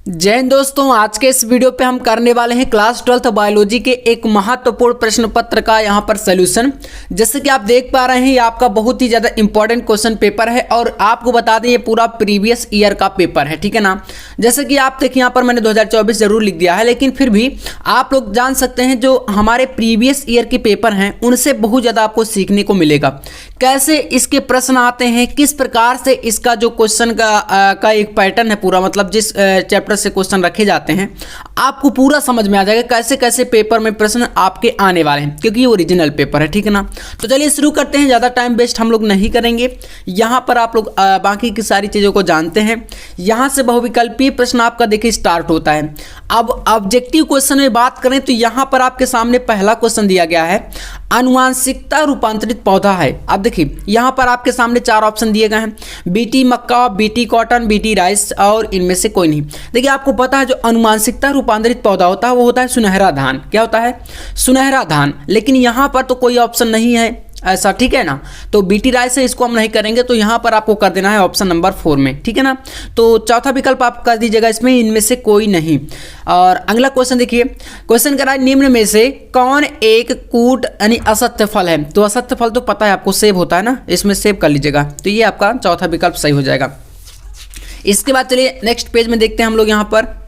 जय हिंद दोस्तों, आज के इस वीडियो पे हम करने वाले हैं क्लास 12th बायोलॉजी के एक महत्वपूर्ण प्रश्न पत्र का यहाँ पर सॉल्यूशन। जैसे कि आप देख पा रहे हैं, ये आपका बहुत ही ज़्यादा इंपॉर्टेंट क्वेश्चन पेपर है और आपको बता दें ये पूरा प्रीवियस ईयर का पेपर है, ठीक है ना। जैसे कि आप देखिए यहाँ पर मैंने 2024 जरूर लिख दिया है, लेकिन फिर भी आप लोग जान सकते हैं जो हमारे प्रीवियस ईयर के पेपर हैं उनसे बहुत ज़्यादा आपको सीखने को मिलेगा। कैसे इसके प्रश्न आते हैं, किस प्रकार से इसका जो क्वेश्चन का एक पैटर्न है पूरा, मतलब जिस चैप्टर से क्वेश्चन रखे जाते हैं आपको पूरा समझ में आ जाएगा कैसे कैसे पेपर में प्रश्न आपके आने वाले हैं, क्योंकि ये ओरिजिनल पेपर है, ठीक है ना। तो चलिए शुरू करते हैं, ज़्यादा टाइम वेस्ट हम लोग नहीं करेंगे। यहाँ पर आप लोग बाकी की सारी चीज़ों को जानते हैं। यहाँ से बहुविकल्पीय प्रश्न आपका देखिए स्टार्ट होता है। अब ऑब्जेक्टिव क्वेश्चन में बात करें तो यहाँ पर आपके सामने पहला क्वेश्चन दिया गया है, आनुवांशिकता रूपांतरित पौधा है। अब देखिए यहाँ पर आपके सामने 4 ऑप्शन दिए गए हैं, बीटी मक्का, बीटी कॉटन, बीटी राइस और इनमें से कोई नहीं। देखिए आपको पता है जो अनुवांशिकता रूपांतरित पौधा होता है वो होता है सुनहरा धान। क्या होता है? सुनहरा धान। लेकिन यहाँ पर तो कोई ऑप्शन नहीं है ऐसा, ठीक है ना। तो बीटी राइस से इसको हम नहीं करेंगे, तो यहाँ पर आपको कर देना है ऑप्शन नंबर 4 में, ठीक है ना। तो चौथा विकल्प आप कर दीजिएगा इसमें, इनमें से कोई नहीं। और अगला क्वेश्चन देखिए, क्वेश्चन करा है निम्न में से कौन एक कूट यानी असत्य फल है। तो असत्य फल तो पता है आपको, सेब होता है ना, इसमें सेब कर लीजिएगा। तो ये आपका चौथा विकल्प सही हो जाएगा। इसके बाद चलिए नेक्स्ट पेज में देखते हैं हम लोग यहाँ पर।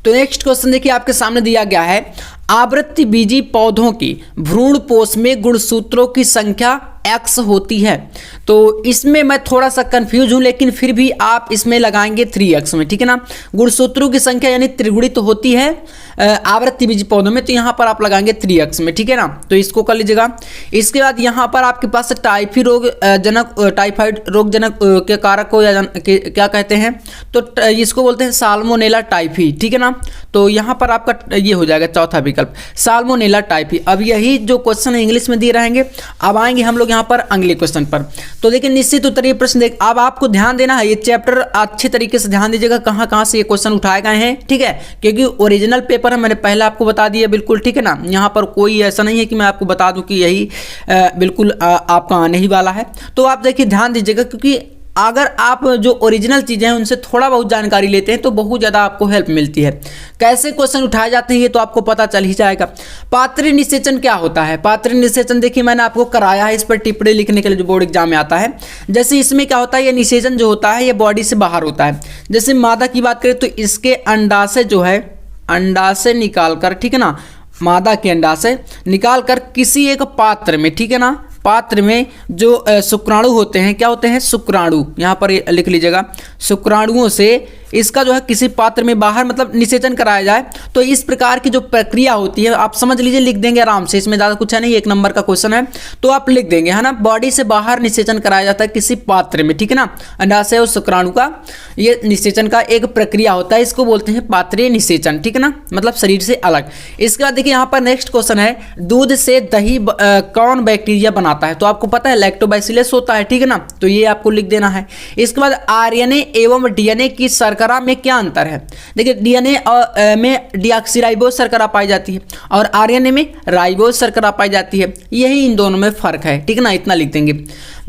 तो नेक्स्ट क्वेश्चन देखिए आपके सामने दिया गया है, आवृत्ति बीजी पौधों की भ्रूण पोष में गुणसूत्रों की संख्या x होती है। तो इसमें मैं थोड़ा सा कंफ्यूज हूं, लेकिन फिर भी आप इसमें लगाएंगे 3x में, ठीक है ना। गुणसूत्रों की संख्या यानी त्रिगुणित तो होती है आवृत्ति बीजी पौधों में, तो यहाँ पर आप लगाएंगे 3x में, ठीक है ना। तो इसको कर लीजिएगा। इसके बाद यहाँ पर आपके पास टाइफी रोग जनक, टाइफाइड रोग जनक के कारक को क्या कहते हैं, तो इसको बोलते हैं साल्मोनेला टाइफी, ठीक है ना। तो यहाँ पर आपका ये हो जाएगा चौथा विकल्प, साल्मोनेला टाइफी। अब यही जो क्वेश्चन है इंग्लिश में दिए रहेंगे। अब आएंगे हम लोग यहाँ पर अगले क्वेश्चन पर। तो देखिए निश्चित उत्तर ये प्रश्न देख, अब आपको ध्यान देना है, ये चैप्टर अच्छे तरीके से ध्यान दीजिएगा कहाँ कहाँ से ये क्वेश्चन उठाए गए हैं, ठीक है। क्योंकि ओरिजिनल पेपर है, मैंने पहले आपको बता दिया बिल्कुल, ठीक है ना। यहाँ पर कोई ऐसा नहीं है कि मैं आपको बता दूं कि यही बिल्कुल आपका आने ही वाला है। तो आप देखिए ध्यान दीजिएगा, क्योंकि अगर आप जो ओरिजिनल चीज़ें हैं उनसे थोड़ा बहुत जानकारी लेते हैं तो बहुत ज़्यादा आपको हेल्प मिलती है। कैसे क्वेश्चन उठाए जाते हैं ये तो आपको पता चल ही जाएगा। पात्रीय निषेचन क्या होता है? पात्रीय निषेचन देखिए मैंने आपको कराया है, इस पर टिप्पणी लिखने के लिए जो बोर्ड एग्जाम में आता है। जैसे इसमें क्या होता है, ये निषेचन जो होता है ये बॉडी से बाहर होता है। जैसे मादा की बात करें तो इसके अंडाशय जो है, अंडाशय निकाल कर, ठीक है ना, मादा के अंडाशय निकाल कर किसी एक पात्र में, ठीक है ना, पात्र में जो शुक्राणु होते हैं, क्या होते हैं? शुक्राणु। यहाँ पर लिख लीजिएगा, शुक्राणुओं से इसका जो है किसी पात्र में बाहर मतलब निषेचन कराया जाए। तो इस प्रकार की जो प्रक्रिया होती है आप समझ लीजिए, लिख देंगे आराम से, इसमें ज़्यादा कुछ है नहीं, 1 नंबर का क्वेश्चन है तो आप लिख देंगे, है ना। बॉडी से बाहर निषेचन कराया जाता है किसी पात्र में, ठीक है ना। अंडाशय और शुक्राणु का ये निषेचन का एक प्रक्रिया होता है, इसको बोलते हैं पात्रीय निषेचन, ठीक है ना, मतलब शरीर से अलग। इसके बाद देखिए यहाँ पर नेक्स्ट क्वेश्चन है, दूध से दही कौन बैक्टीरिया बनाता है? तो आपको पता है लैक्टोबैसिलस होता है, ठीक है ना। तो ये आपको लिख देना है। इसके बाद आरएनए एवं डीएनए की शर्करा में क्या अंतर है? देखिए डीएनए में डीऑक्सीराइबोज शर्करा पाई जाती है और आरएनए में राइबोज शर्करा पाई जाती है, यही इन दोनों में फर्क है, ठीक है ना। इतना लिख देंगे।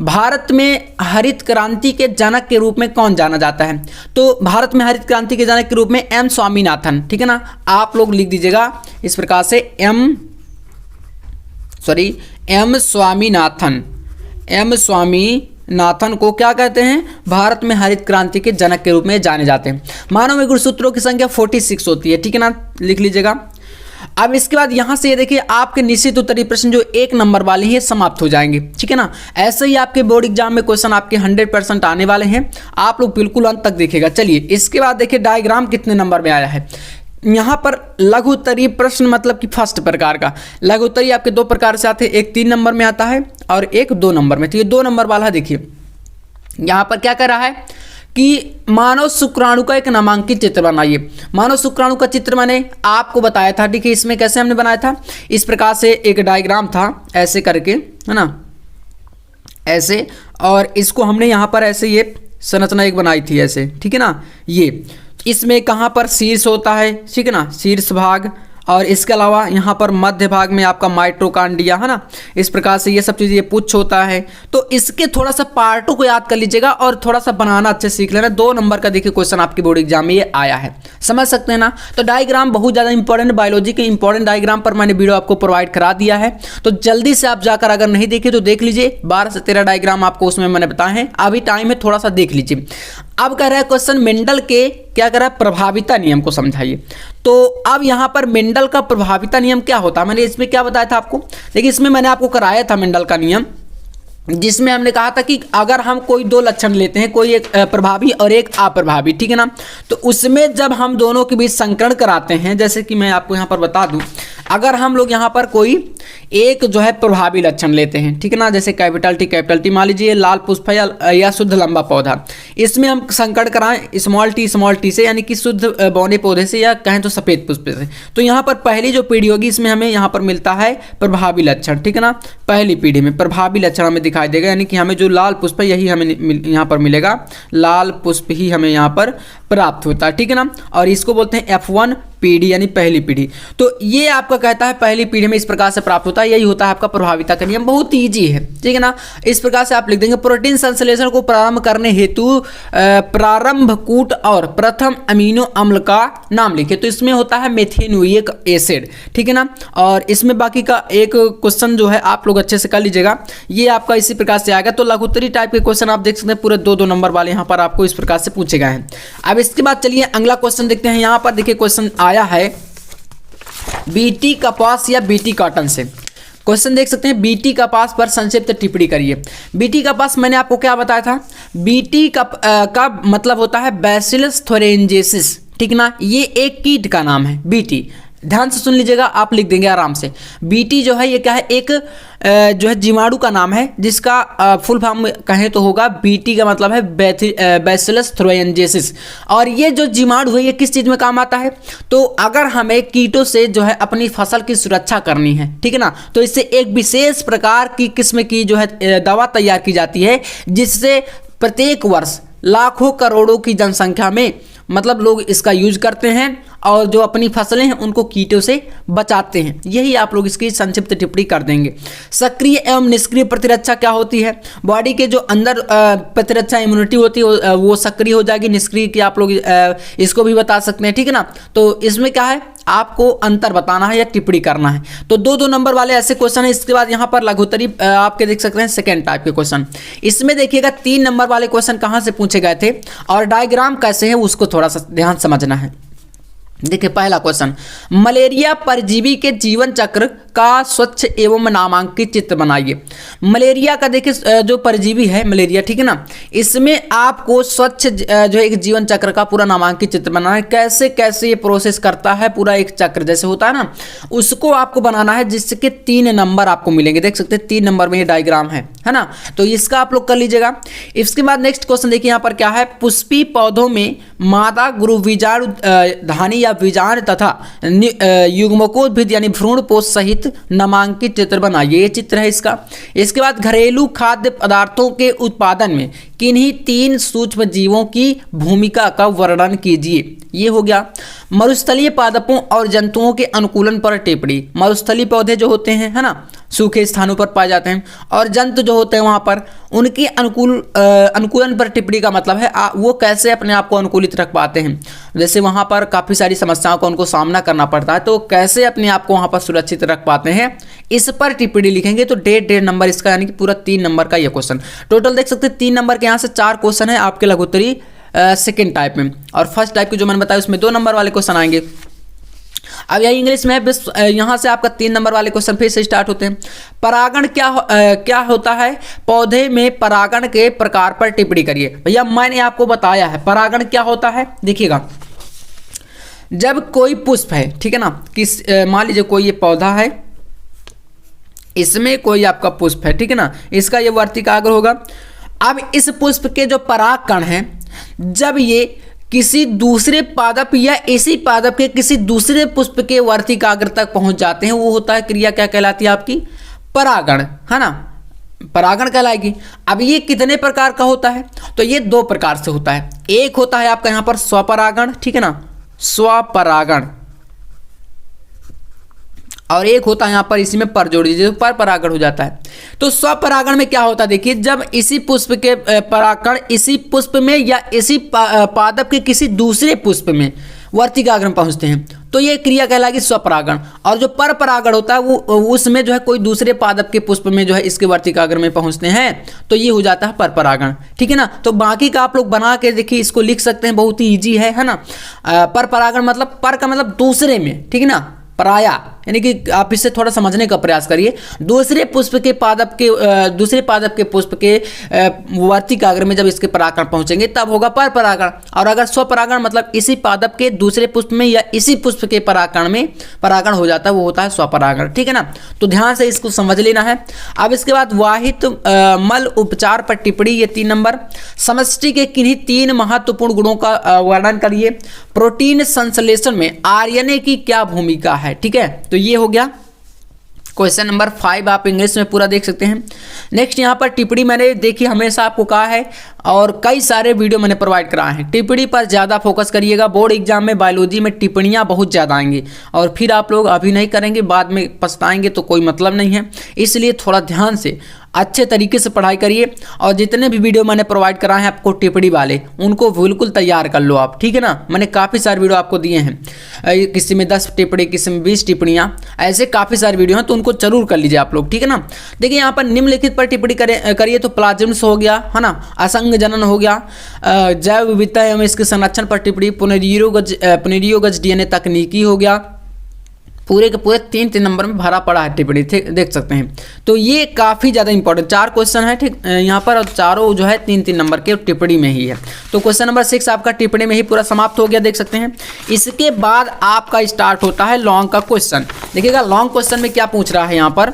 भारत में हरित क्रांति के जनक के रूप में कौन जाना जाता है? तो भारत में हरित क्रांति के जनक के रूप में एम स्वामीनाथन, ठीक है ना। आप लोग लिख दीजिएगा इस प्रकार से, एम स्वामीनाथन। एम स्वामीनाथन को क्या कहते हैं? भारत में हरित क्रांति के जनक के रूप में जाने जाते हैं। मानव में गुणसूत्रों की संख्या 46 होती है, ठीक है ना, लिख लीजिएगा। अब इसके बाद यहाँ से ये देखिए आपके निश्चित उत्तरीय प्रश्न जो 1 नंबर वाले हैं समाप्त हो जाएंगे, ठीक है ना। ऐसे ही आपके बोर्ड एग्जाम में क्वेश्चन आपके 100% आने वाले हैं, आप लोग बिल्कुल अंत तक देखिएगा। चलिए इसके बाद देखिए डायग्राम कितने नंबर में आया है। यहाँ पर लघु उत्तरीय प्रश्न मतलब कि फर्स्ट प्रकार का लघु उत्तरीय आपके 2 प्रकार से आते हैं, एक 3 नंबर में आता है और एक 2 नंबर में। तो ये 2 नंबर वाला देखिए यहाँ पर क्या कर रहा है कि मानव शुक्राणु का एक नामांकित चित्र बनाइए। मानव शुक्राणु का चित्र मैंने आपको बताया था, ठीक है। इसमें कैसे हमने बनाया था, इस प्रकार से एक डायग्राम था ऐसे करके, है ना, ऐसे, और इसको हमने यहाँ पर ऐसे ये संरचना एक बनाई थी ऐसे, ठीक है ना। ये इसमें कहाँ पर शीर्ष होता है, ठीक है ना, शीर्ष भाग, और इसके अलावा यहाँ पर मध्य भाग में आपका माइटोकॉन्ड्रिया है ना, इस प्रकार से ये सब चीज़ें ये पुच्छ होता है। तो इसके थोड़ा सा पार्टों को याद कर लीजिएगा और थोड़ा सा बनाना अच्छे सीख लेना। 2 नंबर का देखिए क्वेश्चन आपकी बोर्ड एग्जाम में ये आया है, समझ सकते हैं ना। तो डायग्राम बहुत ज़्यादा इंपॉर्टेंट, बायोलॉजी के इंपॉर्टेंट डायग्राम पर मैंने वीडियो आपको प्रोवाइड करा दिया है, तो जल्दी से आप जाकर अगर नहीं देखे तो देख लीजिए। 12 से 13 डायग्राम आपको उसमें मैंने बताए हैं, अभी टाइम है थोड़ा सा देख लीजिए। अब कह रहा है क्वेश्चन मेंडल के क्या कह रहा है, प्रभाविता नियम को समझाइए। तो अब यहाँ पर मेंडल का प्रभाविता नियम क्या होता है, मैंने इसमें क्या बताया था आपको, देखिए इसमें मैंने आपको कराया था मेंडल का नियम, जिसमें हमने कहा था कि अगर हम कोई 2 लक्षण लेते हैं, कोई एक प्रभावी और एक अप्रभावी, ठीक है ना, तो उसमें जब हम दोनों के बीच संकरण कराते हैं, जैसे कि मैं आपको यहाँ पर बता दूं, अगर हम लोग यहाँ पर कोई एक जो है प्रभावी लक्षण लेते हैं, ठीक है ना, जैसे कैपिटल टी मान लीजिए लाल पुष्प या शुद्ध लंबा पौधा, इसमें हम संकरण कराएं स्मॉल टी से, यानी कि शुद्ध बौने पौधे से या कहें तो सफेद पुष्प से, तो यहाँ पर पहली जो पीढ़ी होगी इसमें हमें यहाँ पर मिलता है प्रभावी लक्षण, ठीक है ना, पहली पीढ़ी में प्रभावी लक्षण हमें दिखाई देगा, यानी कि हमें जो लाल पुष्प है यही हमें यहाँ पर मिलेगा, लाल पुष्प ही हमें यहाँ पर प्राप्त होता है, ठीक है ना, और इसको बोलते हैं F1 पीढ़ी यानी पहली पीढ़ी। तो ये आपका कहता है पहली पीढ़ी में इस प्रकार से प्राप्त होता है, यही होता है आपका प्रभाविता का नियम, बहुत ईजी है, ठीक है ना। इस प्रकार से आप लिख देंगे प्रोटीन संश्लेषण को प्रारंभ करने हेतु प्रारंभ कूट और प्रथम अमीनो अम्ल का नाम लिखे, तो इसमें होता है मेथेनोइक एसिड, ठीक है ना। और इसमें बाकी का एक क्वेश्चन जो है आप लोग अच्छे से कर लीजिएगा, ये आपका इसी प्रकार से आएगा। तो लघुत्तरी टाइप के क्वेश्चन आप देख सकते हैं, पूरे 2-2 नंबर वाले यहाँ पर आपको इस प्रकार से पूछे गए हैं। अब इसके बाद चलिए अगला क्वेश्चन देखते हैं। यहाँ पर देखिए क्वेश्चन आया है बीटी कपास या बीटी कॉटन से, क्वेश्चन देख सकते हैं, बीटी कपास पर संक्षिप्त टिप्पणी करिए। बीटी कपास मैंने आपको क्या बताया था, बीटी का मतलब होता है बैसिलस थोरेंजेसिस, ठीक ना, ये एक कीट का नाम है बीटी, ध्यान से सुन लीजिएगा, आप लिख देंगे आराम से। बीटी जो है ये क्या है, एक जो है जीवाणु का नाम है, जिसका फुल फॉर्म कहें तो होगा, बीटी का मतलब है बैसिलस थ्रोएंजेसिस। और ये जो जीवाणु है ये किस चीज़ में काम आता है, तो अगर हमें कीटों से जो है अपनी फसल की सुरक्षा करनी है, ठीक है ना, तो इससे एक विशेष प्रकार की किस्म की जो है दवा तैयार की जाती है, जिससे प्रत्येक वर्ष लाखों करोड़ों की जनसंख्या में मतलब लोग इसका यूज करते हैं और जो अपनी फसलें हैं उनको कीटों से बचाते हैं। यही आप लोग इसकी संक्षिप्त टिप्पणी कर देंगे। सक्रिय एवं निष्क्रिय प्रतिरक्षा क्या होती है, बॉडी के जो अंदर प्रतिरक्षा इम्यूनिटी होती है वो सक्रिय हो जाएगी, निष्क्रिय की आप लोग इसको भी बता सकते हैं, ठीक है ना। तो इसमें क्या है, आपको अंतर बताना है या टिप्पणी करना है। तो 2-2 नंबर वाले ऐसे क्वेश्चन है। इसके बाद यहाँ पर लघुत्तरी आपके देख सकते हैं सेकेंड टाइप के क्वेश्चन। इसमें देखिएगा 3 नंबर वाले क्वेश्चन कहाँ से पूछे गए थे और डायग्राम कैसे है उसको थोड़ा सा ध्यान समझना है। देखिए पहला क्वेश्चन, मलेरिया परजीवी के जीवन चक्र का स्वच्छ एवं नामांकित चित्र बनाइए। मलेरिया का देखिए जो परजीवी है मलेरिया, ठीक है ना, इसमें आपको स्वच्छ जो एक जीवन चक्र का पूरा नामांकित चित्र बनाना है। कैसे कैसे ये प्रोसेस करता है, पूरा एक चक्र जैसे होता है ना, उसको आपको बनाना है, जिसके 3 नंबर आपको मिलेंगे। देख सकते हैं 3 नंबर में ये डायग्राम है ना, तो इसका आप लोग कर लीजिएगा। इसके बाद नेक्स्ट क्वेश्चन देखिए यहाँ पर क्या है, पुष्पी पौधों में मादा गुरु बीजाणु धानी या बीजाण तथा युग्मकोद्भिद यानी भ्रूणपोष सहित नामांकित चित्र बनाइए। ये चित्र है इसका। इसके बाद घरेलू खाद्य पदार्थों के उत्पादन में किन्हीं 3 सूक्ष्म जीवों की भूमिका का वर्णन कीजिए। ये हो गया। मरुस्थलीय पादपों और जंतुओं के अनुकूलन पर टिप्पणी। मरुस्थलीय पौधे जो होते हैं है ना, सूखे स्थानों पर पाए जाते हैं, और जंतु जो होते हैं वहाँ पर उनके अनुकूलन पर टिप्पणी का मतलब है वो कैसे अपने आप को अनुकूलित रख पाते हैं। जैसे वहाँ पर काफ़ी सारी समस्याओं का उनको सामना करना पड़ता है, तो कैसे अपने आप को वहाँ पर सुरक्षित रख पाते हैं, इस पर टिप्पणी लिखेंगे। तो 1.5 नंबर इसका, यानी कि पूरा 3 नंबर का ये क्वेश्चन। टोटल देख सकते हैं 3 नंबर के यहाँ से 4 क्वेश्चन है आपके लघुत्तरी सेकेंड टाइप में, और फर्स्ट टाइप के जो मैंने बताया उसमें 2 नंबर वाले क्वेश्चन आएंगे। अब यही इंग्लिश में है, यहाँ से आपका 3 नंबर वाले क्वेश्चन फिर से स्टार्ट होते हैं। परागण क्या होता है, पौधे में परागण के प्रकार पर टिप्पणी करिए। भैया मैंने आपको बताया है परागण क्या होता है। देखिएगा, जब कोई पुष्प है, ठीक है ना, किस मान लीजिए कोई ये पौधा है, इसमें कोई आपका पुष्प है, ठीक है ना, इसका ये वर्तिकाग्र होगा। अब इस पुष्प के जो परागकण हैं, जब ये किसी दूसरे पादप या इसी पादप के किसी दूसरे पुष्प के वर्तिकाग्र तक पहुंच जाते हैं, वो होता है क्रिया क्या कहलाती है आपकी, परागण, है ना, परागण कहलाएगी। अब ये कितने प्रकार का होता है, तो ये 2 प्रकार से होता है। एक होता है आपका यहाँ पर स्वपरागण, ठीक है ना, स्वपरागण, और एक होता है यहाँ पर इसी में पर जोड़ दीजिए तो पर परागण हो जाता है। तो स्वपरागण में क्या होता है, देखिए जब इसी पुष्प के परागण इसी पुष्प में या इसी पादप के किसी दूसरे पुष्प में वर्तिकाग्र पहुंचते हैं तो ये क्रिया कहलाएगी स्वपरागण। और जो पर परागण होता है वो उसमें जो है कोई दूसरे पादप के पुष्प में जो है इसके वर्तिकाग्र में पहुंचते हैं तो ये हो जाता है पर परागण। ठीक है ना। तो बाकी का आप लोग बना के देखिए, इसको लिख सकते हैं, बहुत ही ईजी है ना। पर परागण मतलब पर का मतलब दूसरे में, ठीक है ना, पराया, यानी कि आप इसे थोड़ा समझने का प्रयास करिए। दूसरे दूसरे पादप के पुष्प के वर्तिकाग्र में जब इसके परागण पहुंचेंगे तब होगा पर परागण। और अगर स्वपरागण मतलब इसी पादप के दूसरे पुष्प में या इसी पुष्प के परागण में परागण हो जाता है वो होता है स्वपरागण। ठीक है ना। तो ध्यान से इसको समझ लेना है। अब इसके बाद वाहित मल उपचार पर टिप्पणी, ये 3 नंबर। समष्टि के किन्हीं 3 महत्वपूर्ण गुणों का वर्णन करिए। प्रोटीन संश्लेषण में आरएनए की क्या भूमिका है। ठीक है, तो ये हो गया क्वेश्चन नंबर 5। आप इंग्लिश में पूरा देख सकते हैं। नेक्स्ट यहाँ पर टिप्पणी मैंने देखी, हमेशा आपको कहा है और कई सारे वीडियो मैंने प्रोवाइड कराए हैं, टिप्पणी पर ज़्यादा फोकस करिएगा। बोर्ड एग्जाम में बायोलॉजी में टिप्पणियाँ बहुत ज़्यादा आएंगी और फिर आप लोग अभी नहीं करेंगे, बाद में पछताएंगे तो कोई मतलब नहीं है। इसलिए थोड़ा ध्यान से अच्छे तरीके से पढ़ाई करिए और जितने भी वीडियो मैंने प्रोवाइड कराए हैं आपको टिप्पणी वाले, उनको बिल्कुल तैयार कर लो आप। ठीक है ना। मैंने काफ़ी सारे वीडियो आपको दिए हैं, किसी में 10 टिप्पणी, किसी में 20 टिप्पणियाँ, ऐसे काफ़ी सारे वीडियो हैं, तो उनको जरूर कर लीजिए आप लोग। ठीक है ना। देखिए यहाँ पर निम्नलिखित पर टिप्पणी करिए तो प्लाज्मिड्स हो गया, है ना, असंग जनन हो गया, जैव विविधता एवं इसके संरक्षण पर टिप्पणी, पुनर्योगज डीएनए तकनीकी हो गया। पूरे के पूरे 3 नंबर में भरा पड़ा है टिप्पणी, देख सकते हैं। तो ये काफ़ी ज़्यादा इंपॉर्टेंट 4 क्वेश्चन है, ठीक यहाँ पर, और चारों जो है 3 नंबर के टिप्पणी में ही है। तो क्वेश्चन नंबर 6 आपका टिप्पणी में ही पूरा समाप्त हो गया, देख सकते हैं। इसके बाद आपका स्टार्ट होता है लॉन्ग का क्वेश्चन। देखिएगा लॉन्ग क्वेश्चन में क्या पूछ रहा है यहाँ पर,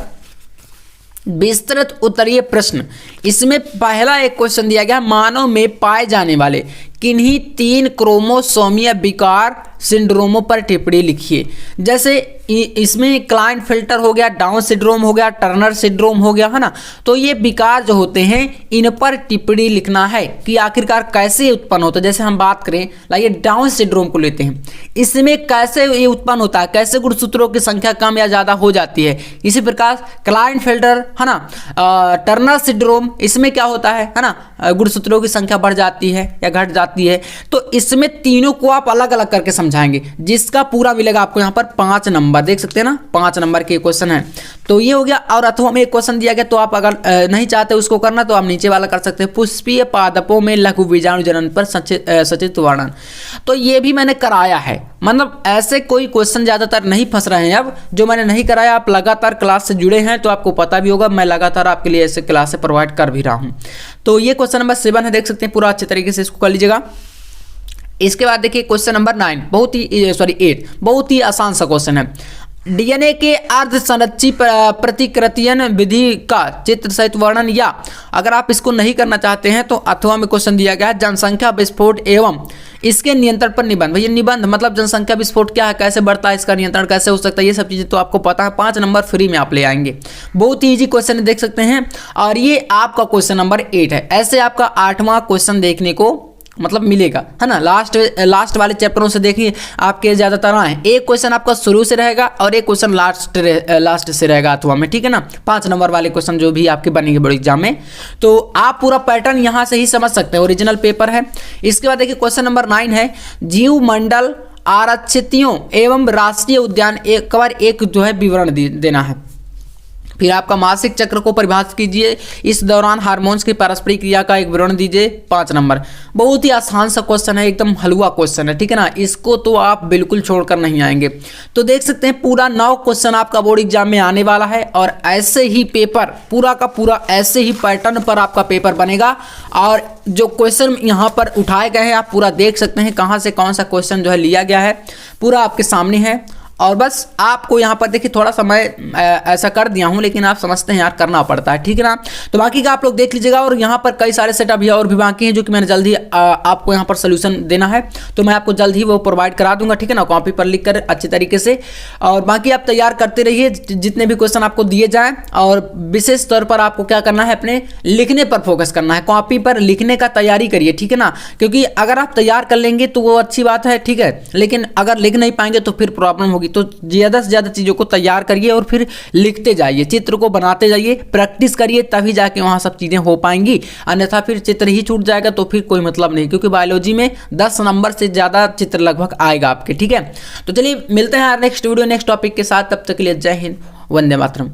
विस्तृत उत्तरीय प्रश्न। इसमें पहला एक क्वेश्चन दिया गया, मानव में पाए जाने वाले किन्हीं 3 क्रोमोसोमीय विकार सिंड्रोमों पर टिप्पणी लिखिए। जैसे इसमें क्लाइनफेल्टर हो गया, डाउन सिंड्रोम हो गया, टर्नर सिंड्रोम हो गया, है ना। तो ये विकार जो होते हैं इन पर टिप्पणी लिखना है कि आखिरकार कैसे उत्पन्न होता है। जैसे हम बात करें, लाइए डाउन सिंड्रोम को लेते हैं, इसमें कैसे ये उत्पन्न होता है, कैसे गुणसूत्रों की संख्या कम या ज़्यादा हो जाती है। इसी प्रकार क्लाइनफेल्टर, है ना, टर्नर सिंड्रोम, इसमें क्या होता है ना, गुणसूत्रों की संख्या बढ़ जाती है या घट जाती है। तो इसमें तीनों को आप अलग अलग करके समझाएंगे, जिसका पूरा मिलेगा आपको यहाँ पर 5 नंबर, देख सकते हैं ना, 5 नंबर के क्वेश्चन है। तो ये हो गया। और अथवा में एक क्वेश्चन दिया गया, तो आप अगर नहीं चाहते उसको करना तो आप नीचे वाला कर सकते हैं, पुष्पीय पादपों में लघु बीजाणु जनन पर सचित्र वर्णन। तो ये भी मैंने कराया है, मतलब ऐसे कोई क्वेश्चन ज़्यादातर नहीं फंस रहे हैं। अब जो मैंने नहीं कराया, आप लगातार क्लास से जुड़े हैं तो आपको पता भी होगा, मैं लगातार आपके लिए ऐसे क्लास से प्रोवाइड कर भी रहा हूँ। तो ये क्वेश्चन नंबर 7 है, देख सकते हैं, पूरा अच्छे तरीके से इसको कर लीजिएगा। इसके बाद देखिए क्वेश्चन नंबर 8 बहुत ही आसान सा क्वेश्चन है। डीएनए के अर्ध संरक्षी प्रतिकृतियन विधि का चित्र सहित वर्णन, या अगर आप इसको नहीं करना चाहते हैं तो अथवा में क्वेश्चन दिया गया है, जनसंख्या विस्फोट एवं इसके नियंत्रण पर निबंध। भैया निबंध मतलब जनसंख्या विस्फोट क्या है, कैसे बढ़ता है, इसका नियंत्रण कैसे हो सकता है, ये सब चीज़ें तो आपको पता है। 5 नंबर फ्री में आप ले आएंगे, बहुत ही ईजी क्वेश्चन देख सकते हैं। और ये आपका क्वेश्चन नंबर 8 है। ऐसे आपका 8वां क्वेश्चन देखने को मतलब मिलेगा, है ना। लास्ट वाले चैप्टरों से देखिए आपके ज़्यादातर आए, एक क्वेश्चन आपका शुरू से रहेगा और एक क्वेश्चन लास्ट से रहेगा अथवा में। ठीक है ना। 5 नंबर वाले क्वेश्चन जो भी आपके बनेंगे बोर्ड एग्जाम में, तो आप पूरा पैटर्न यहाँ से ही समझ सकते हैं, ओरिजिनल पेपर है। इसके बाद देखिए क्वेश्चन नंबर 9 है, जीव मंडल आरक्षितियों एवं राष्ट्रीय उद्यान एक जो है विवरण देना है। फिर आपका मासिक चक्र को परिभाषित कीजिए, इस दौरान हार्मोन्स की पारस्परिक क्रिया का एक विवरण दीजिए। 5 नंबर, बहुत ही आसान सा क्वेश्चन है, एकदम हलवा क्वेश्चन है। ठीक है ना, इसको तो आप बिल्कुल छोड़कर नहीं आएंगे। तो देख सकते हैं पूरा 9 क्वेश्चन आपका बोर्ड एग्जाम में आने वाला है और ऐसे ही पेपर पूरा का पूरा ऐसे ही पैटर्न पर आपका पेपर बनेगा। और जो क्वेश्चन यहाँ पर उठाए गए हैं आप पूरा देख सकते हैं, कहाँ से कौन सा क्वेश्चन जो है लिया गया है, पूरा आपके सामने है। और बस आपको यहाँ पर देखिए थोड़ा समय ऐसा कर दिया हूँ, लेकिन आप समझते हैं यार करना पड़ता है। ठीक है ना। तो बाकी का आप लोग देख लीजिएगा। और यहाँ पर कई सारे सेटअप भी और भी बाकी हैं जो कि मैंने जल्दी आपको यहाँ पर सोल्यूशन देना है, तो मैं आपको जल्द ही वो प्रोवाइड करा दूंगा। ठीक है ना, कॉपी पर लिख कर अच्छे तरीके से। और बाकी आप तैयार करते रहिए जितने भी क्वेश्चन आपको दिए जाएँ। और विशेष तौर पर आपको क्या करना है, अपने लिखने पर फोकस करना है, कॉपी पर लिखने का तैयारी करिए। ठीक है ना, क्योंकि अगर आप तैयार कर लेंगे तो वो अच्छी बात है, ठीक है, लेकिन अगर लिख नहीं पाएंगे तो फिर प्रॉब्लम होगी होगी। तो ज़्यादा से ज़्यादा चीज़ों को तैयार करिए और फिर लिखते जाइए, चित्र को बनाते जाइए, प्रैक्टिस करिए, तभी जाके वहाँ सब चीज़ें हो पाएंगी। अन्यथा फिर चित्र ही छूट जाएगा तो फिर कोई मतलब नहीं, क्योंकि बायोलॉजी में 10 नंबर से ज़्यादा चित्र लगभग आएगा आपके। ठीक है, तो चलिए मिलते हैं नेक्स्ट वीडियो नेक्स्ट टॉपिक के साथ। तब तक के लिए जय हिंद, वंदे मातरम।